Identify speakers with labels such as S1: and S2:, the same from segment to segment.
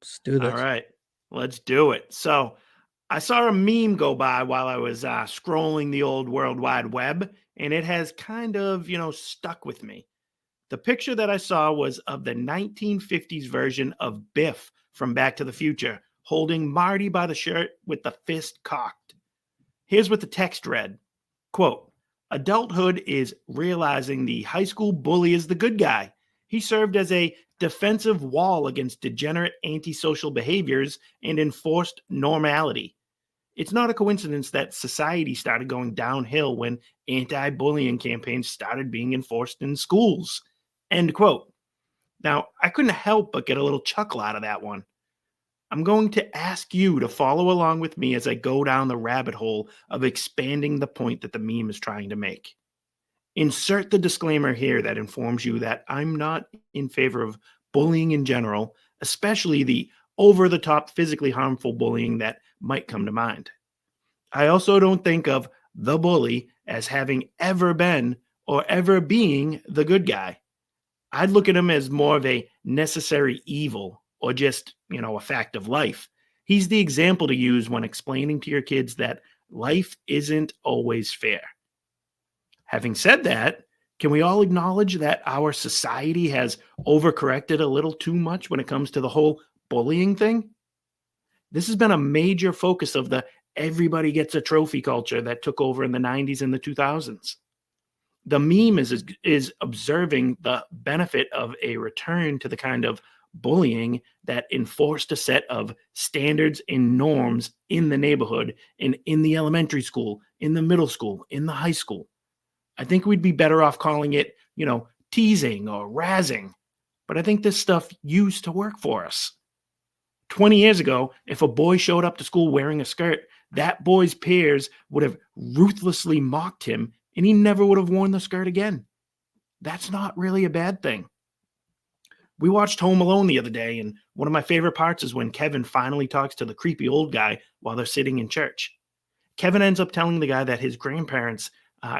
S1: Let's do
S2: All
S1: this.
S2: right, let's do it. So, I saw a meme go by while I was scrolling the old World Wide Web, and it has kind of, stuck with me. The picture that I saw was of the 1950s version of Biff from Back to the Future, holding Marty by the shirt with the fist cocked. Here's what the text read. Quote, adulthood is realizing the high school bully is the good guy. He served as a defensive wall against degenerate antisocial behaviors and enforced normality. It's not a coincidence that society started going downhill when anti bullying campaigns started being enforced in schools. End quote. Now, I couldn't help but get a little chuckle out of that one. I'm going to ask you to follow along with me as I go down the rabbit hole of expanding the point that the meme is trying to make. Insert the disclaimer here that informs you that I'm not in favor of bullying in general, especially the over the top physically harmful bullying that might come to mind. I also don't think of the bully as having ever been or ever being the good guy. I'd look at him as more of a necessary evil or just, a fact of life. He's the example to use when explaining to your kids that life isn't always fair. Having said that, can we all acknowledge that our society has overcorrected a little too much when it comes to the whole bullying thing? This has been a major focus of the everybody gets a trophy culture that took over in the 90s and the 2000s. The meme is observing the benefit of a return to the kind of bullying that enforced a set of standards and norms in the neighborhood and in the elementary school, in the middle school, in the high school. I think we'd be better off calling it, teasing or razzing. But I think this stuff used to work for us. 20 years ago, if a boy showed up to school wearing a skirt, that boy's peers would have ruthlessly mocked him and he never would have worn the skirt again. That's not really a bad thing. We watched Home Alone the other day, and one of my favorite parts is when Kevin finally talks to the creepy old guy while they're sitting in church. Kevin ends up telling the guy that his grandparents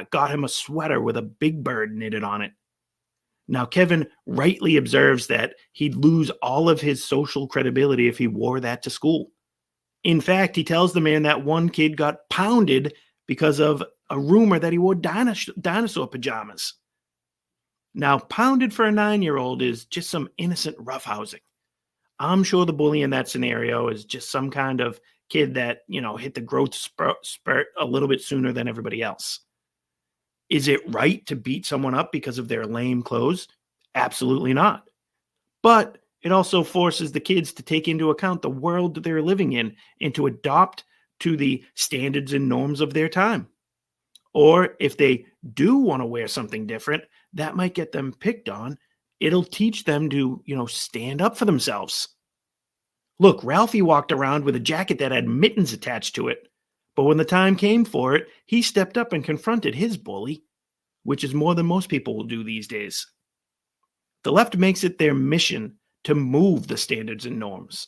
S2: got him a sweater with a big bird knitted on it. Now, Kevin rightly observes that he'd lose all of his social credibility if he wore that to school. In fact, he tells the man that one kid got pounded because of a rumor that he wore dinosaur pajamas. Now, pounded for a 9-year-old is just some innocent roughhousing. I'm sure the bully in that scenario is just some kind of kid that, hit the growth spurt a little bit sooner than everybody else. Is it right to beat someone up because of their lame clothes? Absolutely not. But it also forces the kids to take into account the world that they're living in and to adopt to the standards and norms of their time. Or if they do want to wear something different, that might get them picked on. It'll teach them to, stand up for themselves. Look, Ralphie walked around with a jacket that had mittens attached to it. But when the time came for it, he stepped up and confronted his bully, which is more than most people will do these days. The left makes it their mission to move the standards and norms.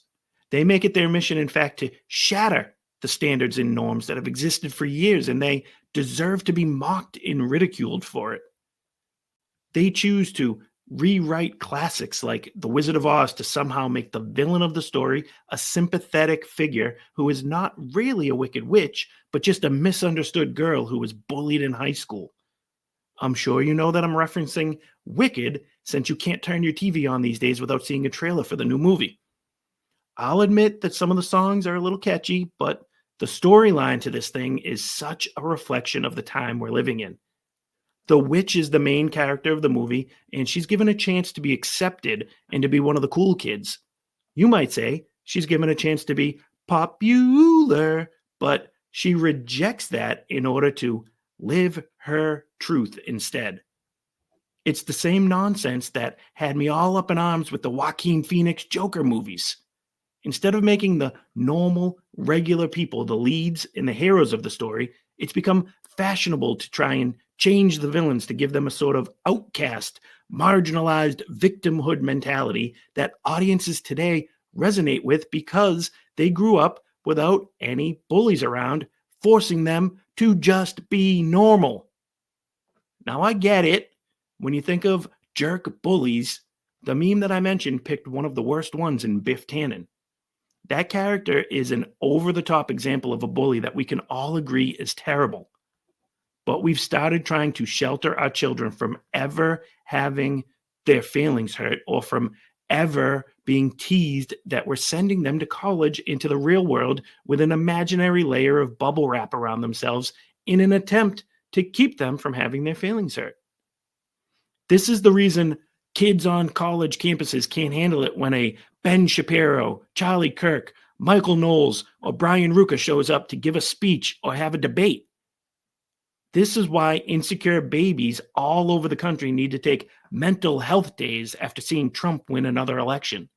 S2: They make it their mission, in fact, to shatter the standards and norms that have existed for years, and they deserve to be mocked and ridiculed for it. They choose to rewrite classics like The Wizard of Oz to somehow make the villain of the story a sympathetic figure who is not really a wicked witch, but just a misunderstood girl who was bullied in high school. I'm sure you know that I'm referencing Wicked, since you can't turn your TV on these days without seeing a trailer for the new movie. I'll admit that some of the songs are a little catchy, but the storyline to this thing is such a reflection of the time we're living in. The witch is the main character of the movie, and she's given a chance to be accepted and to be one of the cool kids. You might say she's given a chance to be popular, but she rejects that in order to live her truth instead. It's the same nonsense that had me all up in arms with the Joaquin Phoenix Joker movies. Instead of making the normal, regular people the leads and the heroes of the story, it's become fashionable to try and change the villains to give them a sort of outcast, marginalized victimhood mentality that audiences today resonate with because they grew up without any bullies around, forcing them to just be normal. Now, I get it. When you think of jerk bullies, the meme that I mentioned picked one of the worst ones in Biff Tannen. That character is an over-the-top example of a bully that we can all agree is terrible. But we've started trying to shelter our children from ever having their feelings hurt or from ever being teased that we're sending them to college into the real world with an imaginary layer of bubble wrap around themselves in an attempt to keep them from having their feelings hurt. This is the reason kids on college campuses can't handle it when a Ben Shapiro, Charlie Kirk, Michael Knowles, or Brian Ruka shows up to give a speech or have a debate. This is why insecure babies all over the country need to take mental health days after seeing Trump win another election.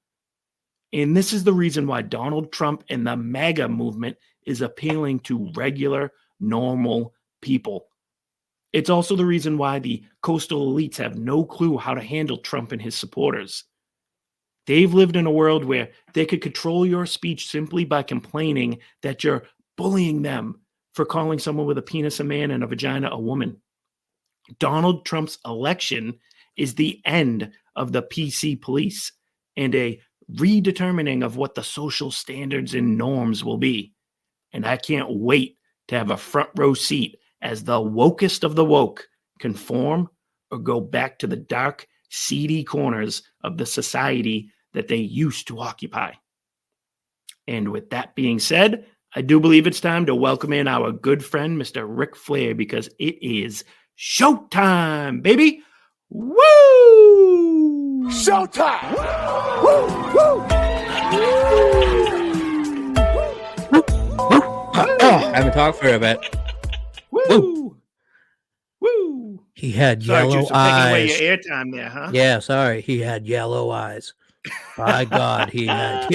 S2: And this is the reason why Donald Trump and the MAGA movement is appealing to regular, normal people. It's also the reason why the coastal elites have no clue how to handle Trump and his supporters. They've lived in a world where they could control your speech simply by complaining that you're bullying them for calling someone with a penis a man and a vagina a woman. Donald Trump's election is the end of the PC police and a redetermining of what the social standards and norms will be. And I can't wait to have a front row seat as the wokest of the woke conform or go back to the dark, seedy corners of the society that they used to occupy. And with that being said, I do believe it's time to welcome in our good friend, Mr. Ric Flair, because it is showtime, baby. Woo!
S1: Showtime! Woo! Woo!
S3: I haven't talked for a bit.
S2: Woo! Woo!
S3: He had
S2: Sorry,
S3: yellow
S2: Juice, I'm taking away
S3: eyes.
S2: your airtime there, huh?
S3: Yeah, sorry. He had yellow eyes. By God, he had